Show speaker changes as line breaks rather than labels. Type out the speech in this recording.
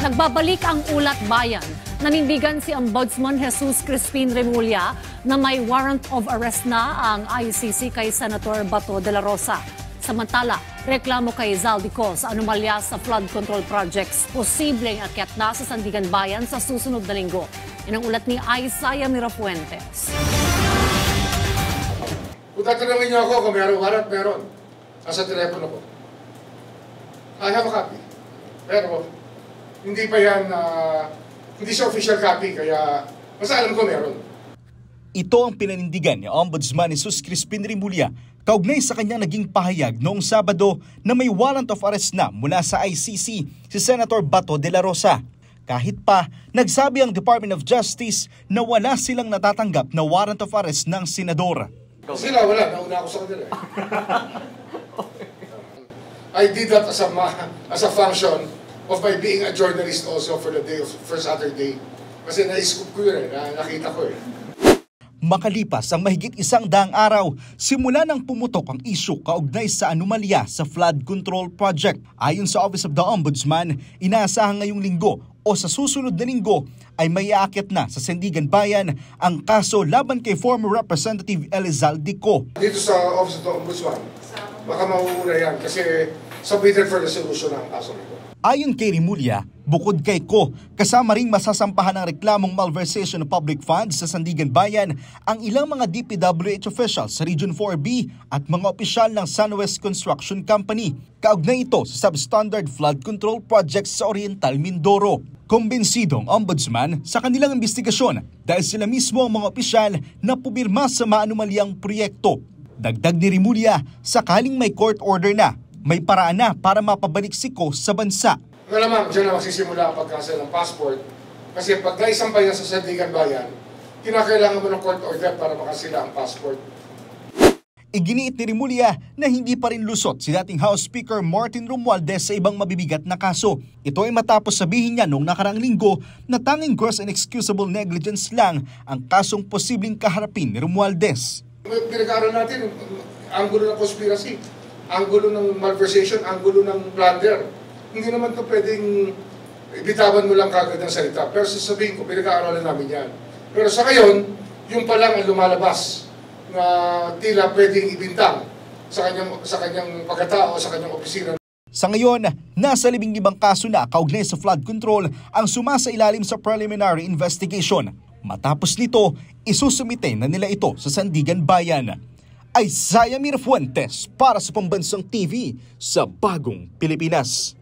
Nagbabalik ang Ulat Bayan. Nanindigan si Ombudsman Jesus Crispin Remulla na may warrant of arrest na ang ICC kay Senator Bato de la Rosa. Samantala, reklamo kay Zaldico sa anomalya sa flood control projects. Posibleng akyat na sa Sandigan Bayan sa susunod na linggo. Yan ang ulat ni Isaiah Mirafuentes.
Kung tatanungin niyo ako kung meron warrant, meron. Nasa telepono ko. I have a copy. Pero hindi pa yan, hindi siya official copy, kaya basta alam ko meron.
Ito ang pinanindigan ni Ombudsman Jesus Crispin Remulla kaugnay sa kanyang naging pahayag noong Sabado na may warrant of arrest na mula sa ICC si Senator Bato de la Rosa. Kahit pa, nagsabi ang Department of Justice na wala silang natatanggap na warrant of arrest ng senador.
Sila wala, nauna ako sa kanila. I did that as a function of my being a journalist also for the day of first Saturday. Kasi na-scoop ko yun nakita ko
Makalipas ang mahigit 100 araw, simula nang pumutok ang isyu kaugnay sa anomalya sa flood control project. Ayon sa Office of the Ombudsman, inaasahan ngayong linggo o sa susunod na linggo ay may aakyat na sa Sandigan Bayan ang kaso laban kay former Representative Zaldico.
Dito sa Office of the Ombudsman, baka mauuna yan kasi submitted for resolution ang kaso nito.
Ayon kay Remulla, bukod kay Ko, kasama ring masasampahan ng reklamong malversation of public funds sa Sandigan Bayan ang ilang mga DPWH officials sa Region 4B at mga opisyal ng Sunwest Construction Company. Kaugnay ito sa substandard flood control projects sa Oriental Mindoro. Kumbinsido ang Ombudsman sa kanilang investigasyon dahil sila mismo ang mga opisyal na pumirma sa maanumalyang proyekto. Dagdag ni Remulla, sakaling may court order na, may paraan na para mapabalik si Ko sa bansa.
Malamang dyan na magsisimula ang pag-cancel ng passport kasi pag naisampay na sa Sandigan Bayan, kinakailangan mo ng court order para makasila ang passport.
Iginiit ni Remulla na hindi pa rin lusot si dating House Speaker Martin Romualdez sa ibang mabibigat na kaso. Ito ay matapos sabihin niya noong nakaraang linggo na tanging gross and excusable negligence lang ang kasong posibleng kaharapin ni Romualdez.
Pinag-aaral natin ang gulo ng conspiracy, ang gulo ng malversation, ang gulo ng plunder. Hindi naman ito pwedeng ibitawan mo lang kagad ng salita. Pero sasabihin ko, pinag-aaralan namin yan. Pero sa ngayon, yung pa lang ang lumalabas na tila pwedeng ibintang sa kanyang pagkatao, sa kanyang opisina.
Sa ngayon, nasa 15 kaso na kaugnay sa flood control ang sumasailalim sa preliminary investigation. Matapos nito, isusumite na nila ito sa Sandigan Bayan. Isaiah Mirafuentes para sa Pambansang TV sa Bagong Pilipinas.